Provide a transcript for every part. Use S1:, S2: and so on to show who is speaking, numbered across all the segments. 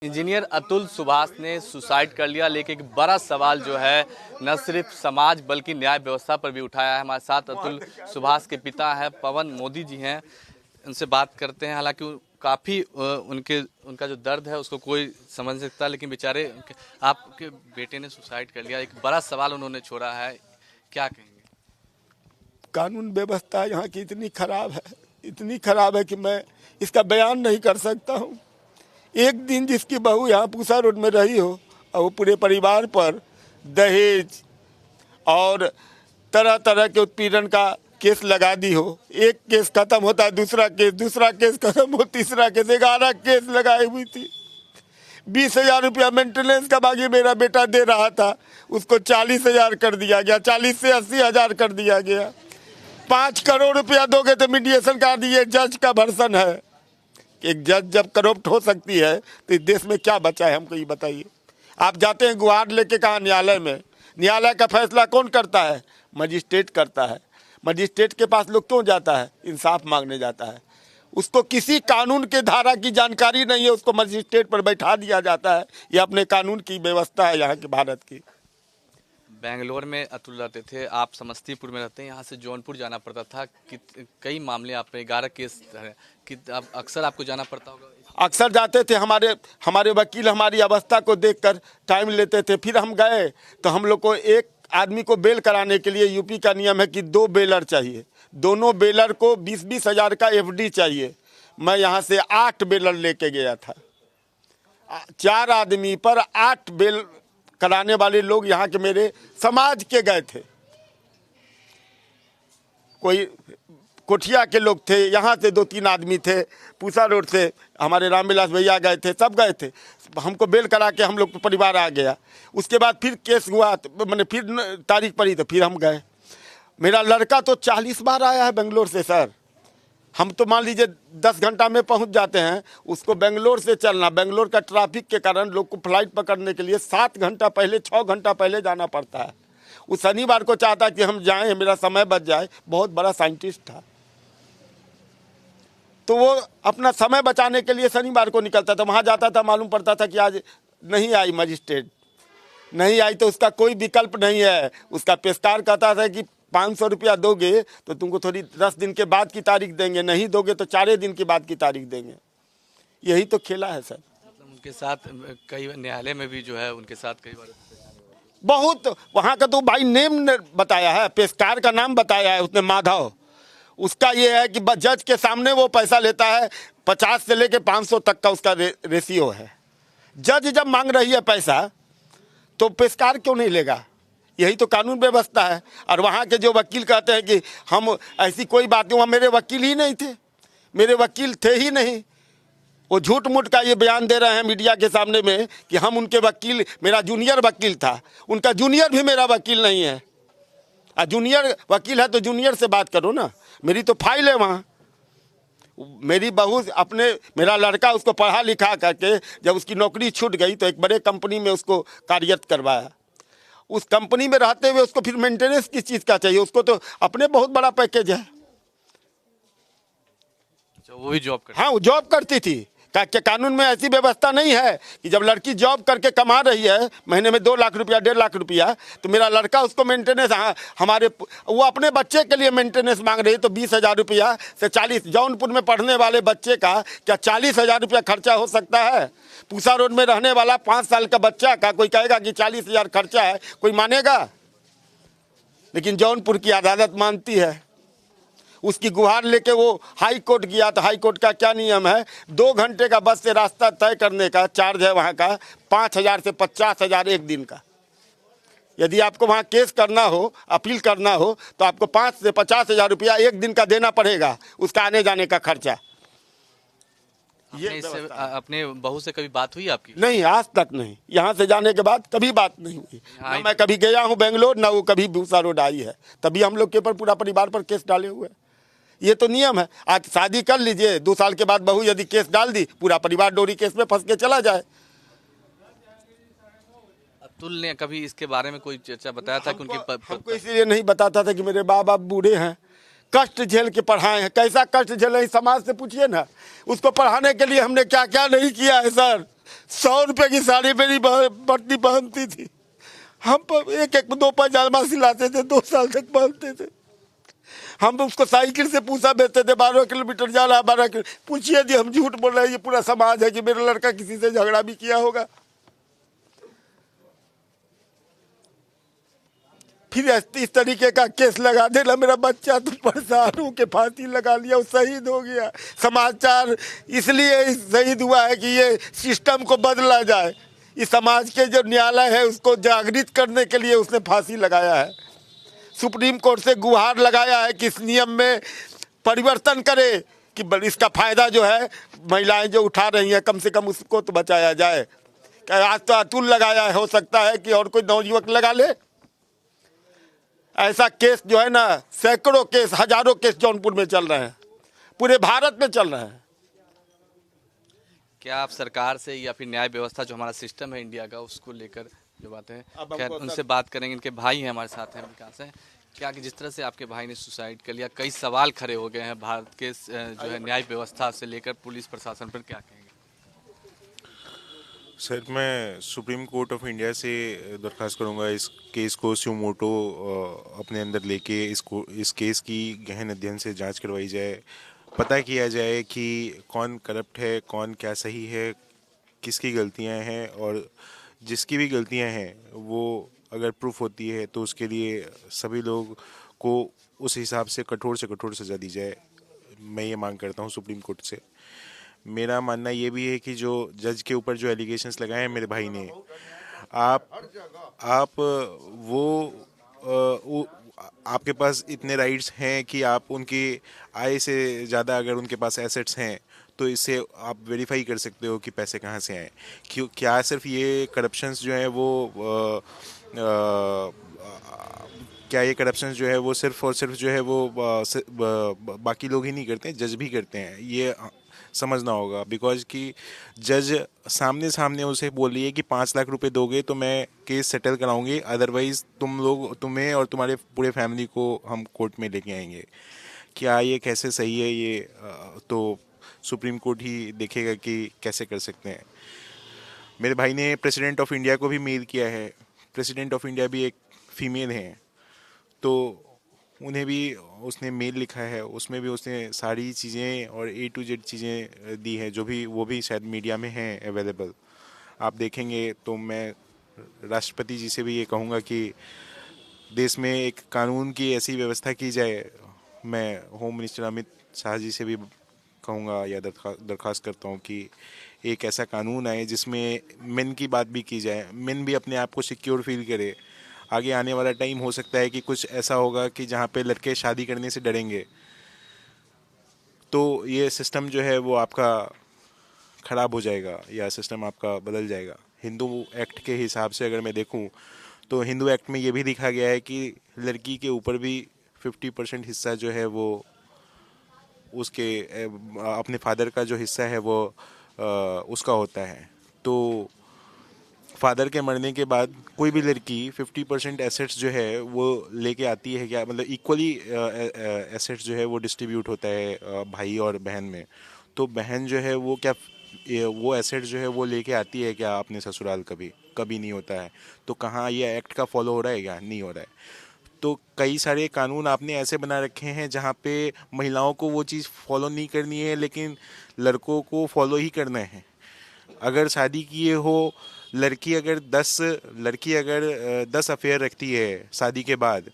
S1: Engineer Atul Subhash ने suicide कर लिया, लेकिन एक बड़ा सवाल जो है न सिर्फ समाज बल्कि न्याय व्यवस्था पर भी उठाया है। हमारे साथ अतुल सुभाष के पिता है पवन मोदी जी हैं, उनसे बात करते हैं। हालांकि काफ़ी उनका जो दर्द है उसको कोई समझ सकता है, लेकिन बेचारे आपके बेटे ने सुसाइड कर लिया, एक बड़ा सवाल उन्होंने छोड़ा है, क्या कहेंगे?
S2: कानून व्यवस्था यहाँ की इतनी खराब है कि मैं इसका बयान नहीं कर सकता हूँ। एक दिन जिसकी बहू यहाँ पूसा रोड में रही हो और वो पूरे परिवार पर दहेज और तरह तरह के उत्पीड़न का केस लगा दी हो। एक केस खत्म होता है, दूसरा केस खत्म हो, तीसरा केस, 11 केस लगाई हुई थी। 20,000 रुपया मेंटेनेंस का बाकी मेरा बेटा दे रहा था, उसको 40,000 कर दिया गया, 40 से 80,000 कर दिया गया। 5 करोड़ रुपया दोगे तो मीडिएशन का दिए। जज का वर्सन है, एक जज जब करप्ट हो सकती है तो इस देश में क्या बचा है, हमको ये बताइए। आप जाते हैं गुहार लेके कहाँ, न्यायालय में। न्यायालय का फैसला कौन करता है? मजिस्ट्रेट करता है। मजिस्ट्रेट के पास लोग क्यों जाता है? इंसाफ मांगने जाता है। उसको किसी कानून के धारा की जानकारी नहीं है, उसको मजिस्ट्रेट पर बैठा दिया जाता है। ये अपने कानून की व्यवस्था है यहाँ के भारत की।
S1: बेंगलोर में अतुल रहते थे, आप समस्तीपुर में रहते हैं, यहाँ से जौनपुर जाना पड़ता था। कई मामले आप पे 11 केस है कि अक्सर आपको जाना पड़ता होगा?
S2: अक्सर जाते थे। हमारे वकील हमारी अवस्था को देखकर टाइम लेते थे। फिर हम गए तो हम लोग को एक आदमी को बेल कराने के लिए यूपी का नियम है कि 2 बेलर चाहिए। दोनों बेलर को 20-20 हज़ार का एफडी चाहिए। मैं यहाँ से 8 बेलर लेके गया था। 4 आदमी पर 8 बेल कराने वाले लोग यहाँ के मेरे समाज के गए थे। कोई कोठिया के लोग थे, यहाँ से 2-3 आदमी थे, पूसा रोड से हमारे रामविलास भैया गए थे, सब गए थे। हमको बेल करा के हम लोग परिवार आ गया। उसके बाद फिर केस हुआ, मैंने फिर तारीख पड़ी तो फिर हम गए। मेरा लड़का तो 40 बार आया है बेंगलोर से सर। हम तो मान लीजिए 10 घंटा में पहुंच जाते हैं, उसको बेंगलोर से चलना, बेंगलोर का ट्रैफिक के कारण लोग को फ्लाइट पकड़ने के लिए 7 घंटा पहले, 6 घंटा पहले जाना पड़ता है। उस शनिवार को चाहता कि हम जाएं, मेरा समय बच जाए। बहुत बड़ा साइंटिस्ट था, तो वो अपना समय बचाने के लिए शनिवार को निकलता था। वहाँ जाता था, मालूम पड़ता था कि आज नहीं आई, मजिस्ट्रेट नहीं आई, तो उसका कोई विकल्प नहीं है। उसका पेशकार कहता था कि 500 रुपया दोगे तो तुमको थोड़ी 10 दिन के बाद की तारीख देंगे, नहीं दोगे तो 4 दिन के बाद की तारीख देंगे। यही तो खेला है सर।
S1: उनके साथ कई न्यायालय में भी जो है उनके साथ कई बार
S2: बहुत, वहाँ का तो भाई नेम बताया है, पेशकार का नाम बताया है उसने, माधव। उसका ये है कि जज के सामने वो पैसा लेता है, 50 से लेके 500 तक का उसका रेशियो है। जज जब मांग रही है पैसा तो पेशकार क्यों नहीं लेगा? यही तो कानून व्यवस्था है। और वहाँ के जो वकील कहते हैं कि हम ऐसी कोई बात नहीं, वहाँ मेरे वकील ही नहीं थे, मेरे वकील थे ही नहीं। वो झूठ मूठ का ये बयान दे रहे हैं मीडिया के सामने में कि हम उनके वकील, मेरा जूनियर वकील था। उनका जूनियर भी मेरा वकील नहीं है। जूनियर वकील है तो जूनियर से बात करो ना। मेरी तो फाइल है वहाँ। मेरी बहू मेरा लड़का उसको पढ़ा लिखा करके जब उसकी नौकरी छूट गई तो एक बड़े कंपनी में उसको कार्यरत करवाया। उस कंपनी में रहते हुए उसको फिर मेंटेनेंस किस चीज़ का चाहिए? उसको तो अपने बहुत बड़ा पैकेज है।
S1: वो भी जॉब करती?
S2: हाँ, वो जॉब करती थी। कानून में ऐसी व्यवस्था नहीं है कि जब लड़की जॉब करके कमा रही है महीने में 2 लाख रुपया, 1.5 लाख रुपया, तो मेरा लड़का उसको मेंटेनेंस, वो अपने बच्चे के लिए मेंटेनेंस मांग रही है तो 20,000 रुपया से 40। जौनपुर में पढ़ने वाले बच्चे का क्या 40,000 रुपया खर्चा हो सकता है? पूसा रोड में रहने वाला 5 साल का बच्चा का कोई कहेगा कि 40,000 खर्चा है, कोई मानेगा? लेकिन जौनपुर की अदालत मानती है। उसकी गुहार लेके वो हाई कोर्ट गया तो हाई कोर्ट का क्या नियम है, 2 घंटे का बस से रास्ता तय करने का चार्ज है वहाँ का 5,000 से 50,000 एक दिन का। यदि आपको वहाँ केस करना हो, अपील करना हो, तो आपको 5 से 50,000 रुपया एक दिन का देना पड़ेगा, उसका आने जाने का खर्चा।
S1: ये अपने बहू से कभी बात हुई आपकी?
S2: नहीं, आज तक नहीं। यहाँ से जाने के बाद कभी बात नहीं हुई। ना मैं कभी गया हूँ बेंगलोर, ना वो कभी पूसा रोड आई है। तभी हम लोग के ऊपर पूरा परिवार पर केस डाले हुए हैं। ये तो नियम है। आज शादी कर लीजिए, 2 साल के बाद बहू यदि केस डाल दी, पूरा परिवार डोरी केस में फंस के चला जाए।
S1: अतुल ने कभी इसके बारे में कोई चर्चा बताया था कि
S2: हमको इसीलिए नहीं बताता था कि मेरे बाप बूढ़े हैं, कष्ट झेल के पढ़ाए हैं। कैसा कष्ट झेले समाज से पूछिए ना। उसको पढ़ाने के लिए हमने क्या क्या नहीं किया है सर। 100 रुपए की साड़ी मेरी पत्नी पहनती थी। हम एक एक दो पैजामा सिलाते थे, 2 साल तक पहनते थे। हम उसको साइकिल से पूछा बेचते थे, 12 किलोमीटर जाना, 12 किलो। पूछिए यदि हम झूठ बोल रहे हैं, ये पूरा समाज है कि मेरा लड़का किसी से झगड़ा भी किया होगा। फिर इस तरीके का केस लगा देना, मेरा बच्चा तो परेशान हो के फांसी लगा लिया, वो शहीद हो गया। समाचार इसलिए शहीद हुआ है कि ये सिस्टम को बदला जाए। इस समाज के जो न्यायालय है उसको जागृत करने के लिए उसने फांसी लगाया है। सुप्रीम कोर्ट से गुहार लगाया है कि इस नियम में परिवर्तन करे कि इसका फायदा जो है महिलाएं जो उठा रही हैं, कम से कम उसको तो बचाया जाए। आज तो अतुल लगाया है, हो सकता है कि और कोई नवयुवक लगा ले। ऐसा केस जो है ना, सैकड़ों केस, हजारों केस जौनपुर में चल रहे हैं, पूरे भारत में चल रहे हैं।
S1: क्या आप सरकार से या फिर न्याय व्यवस्था जो हमारा सिस्टम है इंडिया का, उसको लेकर जो बातें हैं, खैर उनसे बात करेंगे। इनके भाई हैं हमारे साथ हैं, विकास है। क्या कि जिस तरह से आपके भाई ने सुसाइड कर लिया, कई सवाल खड़े हो गए हैं भारत के जो है न्याय व्यवस्था से लेकर पुलिस प्रशासन पर, क्या कहेंगे?
S3: सर, मैं सुप्रीम कोर्ट ऑफ इंडिया से दरख्वास्त करूंगा इस केस को स्यू मोटो अपने अंदर लेके इस केस की गहन अध्ययन से जांच करवाई जाए। पता किया जाए कि कौन करप्ट है, कौन क्या सही है, किसकी गलतियां हैं, और जिसकी भी गलतियां हैं वो अगर प्रूफ होती है तो उसके लिए सभी लोग को उस हिसाब से कठोर सज़ा दी जाए। मैं ये मांग करता हूँ सुप्रीम कोर्ट से। मेरा मानना ये भी है कि जो जज के ऊपर जो एलिगेशंस लगाए हैं मेरे भाई ने, आप आपके पास इतने राइट्स हैं कि आप उनकी आय से ज़्यादा अगर उनके पास एसेट्स हैं तो इससे आप वेरीफाई कर सकते हो कि पैसे कहाँ से आए। क्यों, क्या सिर्फ ये करप्शंस जो है वो क्या ये करप्शन जो है वो सिर्फ और सिर्फ जो है वो बाकी लोग ही नहीं करते, जज भी करते हैं। ये समझना होगा, बिकॉज कि जज सामने सामने उसे बोल रही है कि 5 लाख रुपए दोगे तो मैं केस सेटल कराऊंगी, अदरवाइज तुम्हें और तुम्हारे पूरे फैमिली को हम कोर्ट में लेके आएंगे। क्या ये कैसे सही है? ये तो सुप्रीम कोर्ट ही देखेगा कि कैसे कर सकते हैं। मेरे भाई ने प्रेसिडेंट ऑफ इंडिया को भी मेल किया है। प्रेसिडेंट ऑफ इंडिया भी एक फीमेल हैं, तो उन्हें भी उसने मेल लिखा है, उसमें भी उसने सारी चीज़ें और A to Z चीज़ें दी हैं, जो भी वो भी शायद मीडिया में हैं अवेलेबल, आप देखेंगे। तो मैं राष्ट्रपति जी से भी ये कहूँगा कि देश में एक कानून की ऐसी व्यवस्था की जाए। मैं होम मिनिस्टर अमित शाह जी से भी कहूँगा या दरख्वास्त करता हूँ कि एक ऐसा कानून आए जिसमें मेन की बात भी की जाए, मेन भी अपने आप को सिक्योर फील करे। आगे आने वाला टाइम हो सकता है कि कुछ ऐसा होगा कि जहाँ पे लड़के शादी करने से डरेंगे, तो ये सिस्टम जो है वो आपका ख़राब हो जाएगा या सिस्टम आपका बदल जाएगा। हिंदू एक्ट के हिसाब से अगर मैं देखूं तो हिंदू एक्ट में ये भी लिखा गया है कि लड़की के ऊपर भी 50% हिस्सा जो है वो उसके अपने फादर का जो हिस्सा है वो उसका होता है। तो फादर के मरने के बाद कोई भी लड़की 50% एसेट्स जो है वो लेके आती है क्या, मतलब इक्वली एसेट्स जो है वो डिस्ट्रीब्यूट होता है भाई और बहन में। तो बहन जो है वो क्या वो एसेट्स जो है वो लेके आती है क्या अपने ससुराल? कभी नहीं होता है। तो कहाँ ये एक्ट का फॉलो हो रहा है? क्या नहीं हो रहा है। तो कई सारे कानून आपने ऐसे बना रखे हैं जहाँ पे महिलाओं को वो चीज़ फॉलो नहीं करनी है, लेकिन लड़कों को फॉलो ही करना है। अगर शादी किए हो, लड़की अगर 10 अफेयर रखती है शादी के बाद,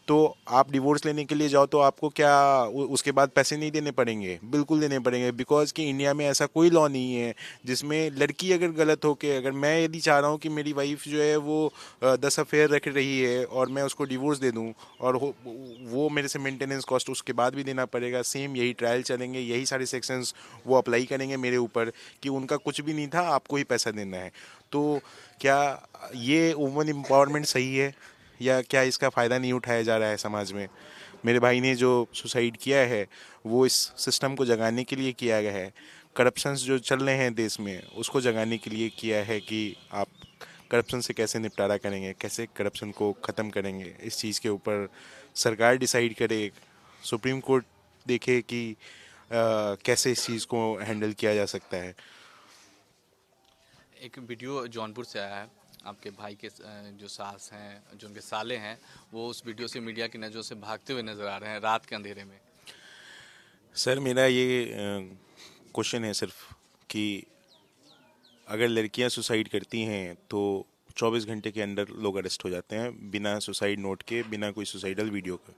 S3: तो आप डिवोर्स लेने के लिए जाओ तो आपको क्या उसके बाद पैसे नहीं देने पड़ेंगे? बिल्कुल देने पड़ेंगे, बिकॉज कि इंडिया में ऐसा कोई लॉ नहीं है जिसमें लड़की अगर गलत हो के, अगर मैं यदि चाह रहा हूँ कि मेरी वाइफ जो है वो 10 अफेयर रख रही है और मैं उसको डिवोर्स दे दूँ और वो मेरे से मेंटेनेंस कॉस्ट उसके बाद भी देना पड़ेगा, सेम यही ट्रायल चलेंगे, यही सारे सेक्शंस वो अप्लाई करेंगे मेरे ऊपर कि उनका कुछ भी नहीं था, आपको ही पैसा देना है। तो क्या ये वुमेन एम्पावरमेंट सही है या क्या इसका फ़ायदा नहीं उठाया जा रहा है समाज में? मेरे भाई ने जो सुसाइड किया है वो इस सिस्टम को जगाने के लिए किया गया है। करप्शंस जो चल रहे हैं देश में उसको जगाने के लिए किया है कि आप करप्शन से कैसे निपटारा करेंगे, कैसे करप्शन को ख़त्म करेंगे। इस चीज़ के ऊपर सरकार डिसाइड करे, सुप्रीम कोर्ट देखे कि कैसे इस चीज़ को हैंडल किया जा सकता है।
S1: एक वीडियो जौनपुर से आया है, आपके भाई के जो सास हैं, जो उनके साले हैं, वो उस वीडियो से मीडिया की नज़रों से भागते हुए नजर आ रहे हैं रात के अंधेरे में।
S3: सर मेरा ये क्वेश्चन है सिर्फ कि अगर लड़कियां सुसाइड करती हैं तो 24 घंटे के अंदर लोग अरेस्ट हो जाते हैं बिना सुसाइड नोट के, बिना कोई सुसाइडल वीडियो के।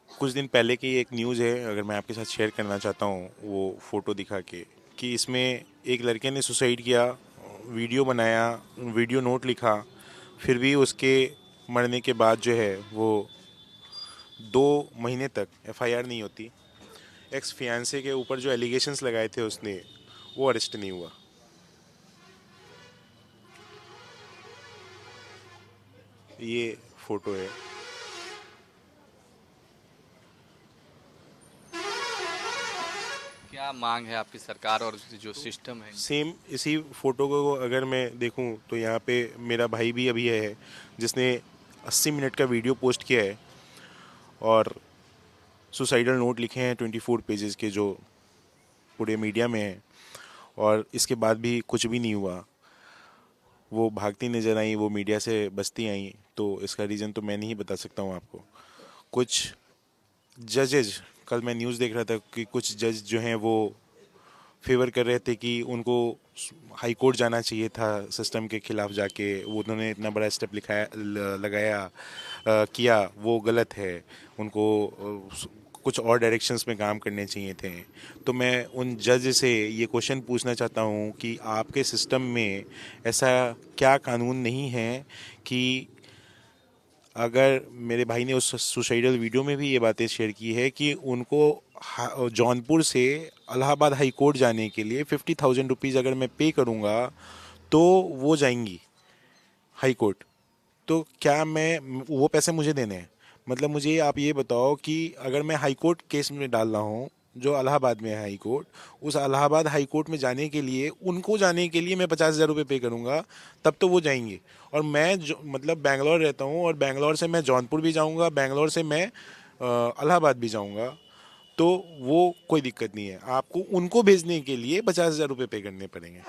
S3: कुछ दिन पहले की एक न्यूज़ है, अगर मैं आपके साथ शेयर करना चाहता हूँ वो फ़ोटो दिखा के, कि इसमें एक लड़के ने सुसाइड किया, वीडियो बनाया, वीडियो नोट लिखा, फिर भी उसके मरने के बाद जो है वो 2 महीने तक एफआईआर नहीं होती। एक्स फियांसे के ऊपर जो एलिगेशंस लगाए थे उसने, वो अरेस्ट नहीं हुआ। ये फोटो है।
S1: क्या मांग है आपकी सरकार और जो सिस्टम है?
S3: सेम इसी फोटो को अगर मैं देखूं तो यहाँ पे मेरा भाई भी अभी है जिसने 80 मिनट का वीडियो पोस्ट किया है और सुसाइडल नोट लिखे हैं 24 पेजेस के, जो पूरे मीडिया में है, और इसके बाद भी कुछ भी नहीं हुआ। वो भागती नज़र आई, वो मीडिया से बचती आई, तो इसका रीज़न तो मैं नहीं बता सकता हूँ आपको। कुछ जजेज, कल मैं न्यूज़ देख रहा था कि कुछ जज जो हैं वो फेवर कर रहे थे कि उनको हाई कोर्ट जाना चाहिए था सिस्टम के खिलाफ जाके, वो उन्होंने इतना बड़ा स्टेप लिखाया लगाया किया, वो गलत है, उनको कुछ और डायरेक्शंस में काम करने चाहिए थे। तो मैं उन जज से ये क्वेश्चन पूछना चाहता हूँ कि आपके सिस्टम में ऐसा क्या कानून नहीं है कि अगर मेरे भाई ने उस सुसाइडल वीडियो में भी ये बातें शेयर की है कि उनको जौनपुर से इलाहाबाद हाई कोर्ट जाने के लिए 50,000 रुपीज़ अगर मैं पे करूँगा तो वो जाएंगी हाई कोर्ट। तो क्या मैं वो पैसे मुझे देने हैं? मतलब मुझे आप ये बताओ कि अगर मैं हाई कोर्ट केस में डाल रहा हूँ जो इलाहाबाद में है हाई कोर्ट, उस इलाहाबाद हाई कोर्ट में जाने के लिए, उनको जाने के लिए मैं 50,000 रुपये पे करूँगा, तब तो वो जाएंगे। और मैं जो मतलब बैंगलोर रहता हूँ और बैंगलोर से मैं जौनपुर भी जाऊँगा, बैंगलोर से मैं इलाहाबाद भी जाऊँगा, तो वो कोई दिक्कत नहीं है। आपको उनको भेजने के लिए 50,000 रुपये पे करने पड़ेंगे।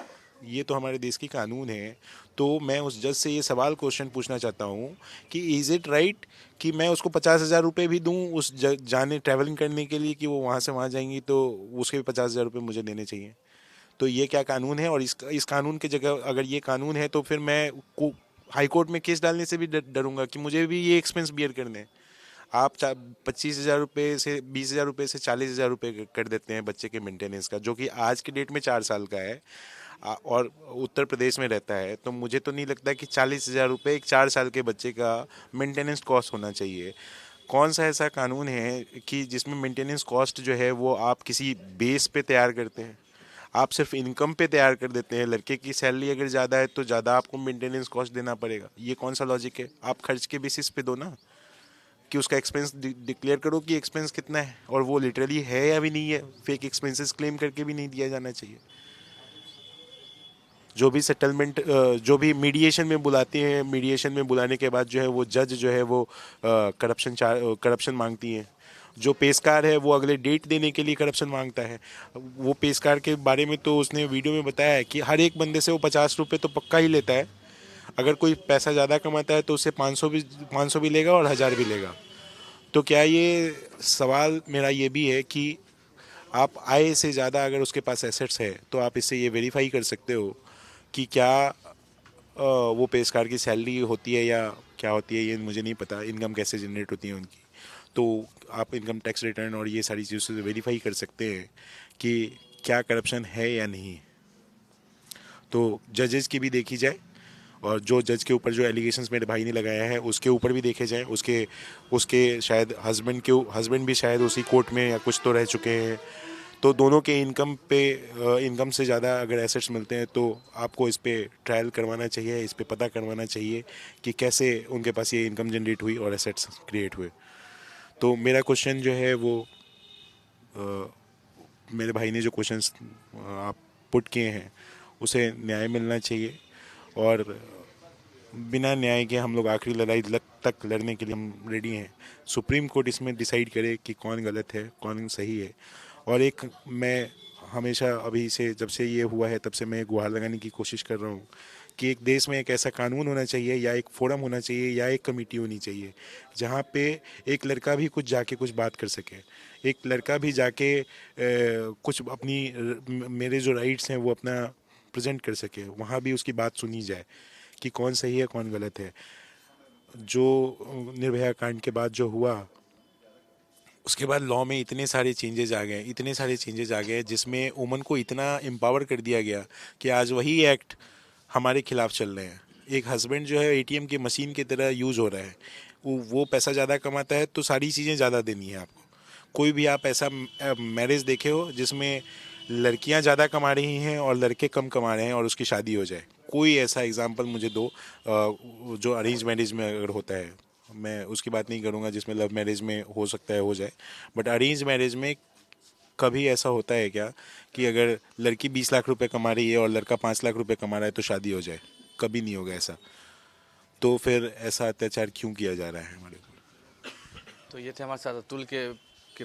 S3: ये तो हमारे देश की कानून है। तो मैं उस जज से ये सवाल क्वेश्चन पूछना चाहता हूँ कि इज़ इट राइट कि मैं उसको 50,000 रुपये भी दूँ उस जाने ट्रैवलिंग करने के लिए, कि वो वहाँ से वहाँ जाएंगी तो उसके भी 50,000 रुपये मुझे देने चाहिए? तो ये क्या कानून है? और इस कानून की जगह अगर ये कानून है तो फिर मैं हाई कोर्ट में केस डालने से भी डरूंगा कि मुझे भी ये एक्सपेंस बियर करने हैं। आप 25,000 रुपये से 20,000 रुपये से 40,000 रुपये कर देते हैं बच्चे के मेंटेनेंस का, जो कि आज के डेट में 4 साल का है और उत्तर प्रदेश में रहता है। तो मुझे तो नहीं लगता कि 40,000 रुपये एक 4 साल के बच्चे का मेंटेनेंस कॉस्ट होना चाहिए। कौन सा ऐसा कानून है कि जिसमें मेंटेनेंस कॉस्ट जो है वो आप किसी बेस पे तैयार करते हैं? आप सिर्फ इनकम पे तैयार कर देते हैं। लड़के की सैलरी अगर ज़्यादा है तो ज़्यादा आपको मेंटेनेंस कॉस्ट देना पड़ेगा। ये कौन सा लॉजिक है? आप खर्च के बेसिस पे दो ना, कि उसका एक्सपेंस डिक्लेयर करो कि एक्सपेंस कितना है, और वो लिटरली है या भी नहीं है। फेक एक्सपेंसेस क्लेम करके भी नहीं दिया जाना चाहिए। जो भी सेटलमेंट, जो भी मीडिएशन में बुलाते हैं, मीडिएशन में बुलाने के बाद जो है वो जज जो है वो करप्शन मांगती हैं। जो पेशकार है वो अगले डेट देने के लिए करप्शन मांगता है। वो पेशकार के बारे में तो उसने वीडियो में बताया है कि हर एक बंदे से वो 50 रुपये तो पक्का ही लेता है। अगर कोई पैसा ज़्यादा कमाता है तो उससे 500 भी लेगा और 1,000 भी लेगा। तो क्या ये सवाल मेरा ये भी है कि आप आय से ज़्यादा अगर उसके पास एसेट्स है तो आप इससे ये वेरीफाई कर सकते हो कि क्या वो पेशकार की सैलरी होती है या क्या होती है, ये मुझे नहीं पता, इनकम कैसे जनरेट होती है उनकी। तो आप इनकम टैक्स रिटर्न और ये सारी चीज़ों से वेरीफाई कर सकते हैं कि क्या करप्शन है या नहीं। तो जजेस की भी देखी जाए, और जो जज के ऊपर जो एलिगेशंस मेरे भाई ने लगाया है उसके ऊपर भी देखे जाएं। उसके उसके शायद हस्बैंड भी शायद उसी कोर्ट में या कुछ तो रह चुके हैं। तो दोनों के इनकम से ज़्यादा अगर एसेट्स मिलते हैं तो आपको इस पे ट्रायल करवाना चाहिए, इस पे पता करवाना चाहिए कि कैसे उनके पास ये इनकम जनरेट हुई और एसेट्स क्रिएट हुए। तो मेरा क्वेश्चन जो है वो मेरे भाई ने जो क्वेश्चंस आप पुट किए हैं उसे न्याय मिलना चाहिए, और बिना न्याय के हम लोग आखिरी लड़ाई तक लड़ने के लिए हम रेडी हैं। सुप्रीम कोर्ट इसमें डिसाइड करे कि कौन गलत है कौन सही है। और एक मैं हमेशा अभी से जब से ये हुआ है तब से मैं गुहार लगाने की कोशिश कर रहा हूँ कि एक देश में एक ऐसा कानून होना चाहिए या एक फोरम होना चाहिए या एक कमेटी होनी चाहिए जहाँ पे एक लड़का भी कुछ जाके कुछ बात कर सके, एक लड़का भी जाके कुछ अपनी मेरे जो राइट्स हैं वो अपना प्रेजेंट कर सके, वहाँ भी उसकी बात सुनी जाए कि कौन सही है कौन गलत है। जो निर्भया कांड के बाद जो हुआ उसके बाद लॉ में इतने सारे चेंजेस आ गए जिसमें वुमन को इतना एम्पावर कर दिया गया कि आज वही एक्ट हमारे खिलाफ चल रहे हैं। एक हस्बैंड जो है एटीएम की मशीन की तरह यूज़ हो रहा है, वो पैसा ज़्यादा कमाता है तो सारी चीज़ें ज़्यादा देनी है आपको। कोई भी आप ऐसा मैरिज देखे हो जिसमें लड़कियां ज़्यादा कमा रही हैं और लड़के कम कमा रहे हैं और उसकी शादी हो जाए? कोई ऐसा एग्जांपल मुझे दो जो अरेंज मैरिज में अगर होता है। मैं उसकी बात नहीं करूँगा जिसमें लव मैरिज में हो सकता है हो जाए, बट अरेंज मैरिज में कभी ऐसा होता है क्या कि अगर लड़की 20 लाख रुपए कमा रही है और लड़का 5 लाख रुपए कमा रहा है तो शादी हो जाए? कभी नहीं होगा ऐसा। तो फिर ऐसा अत्याचार क्यों किया जा रहा है हमारे ऊपर?
S1: तो ये थे हमारे साथ अतुल के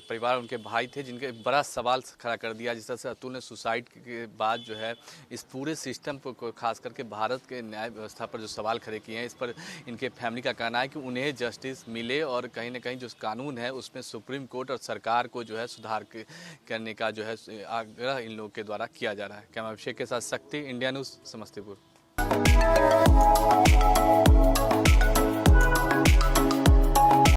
S1: परिवार, उनके भाई थे जिनके एक बड़ा सवाल खड़ा कर दिया। जिस तरह से अतुल ने सुसाइड के बाद जो है इस पूरे सिस्टम को खास करके भारत के न्याय व्यवस्था पर जो सवाल खड़े किए हैं, इस पर इनके फैमिली का कहना है कि उन्हें जस्टिस मिले और कहीं ना कहीं जो कानून है उसमें सुप्रीम कोर्ट और सरकार को जो है सुधार करने का जो है आग्रह इन लोगों के द्वारा किया जा रहा है। कैमरा अभिषेक के साथ शक्ति, इंडिया न्यूज़, समस्तीपुर।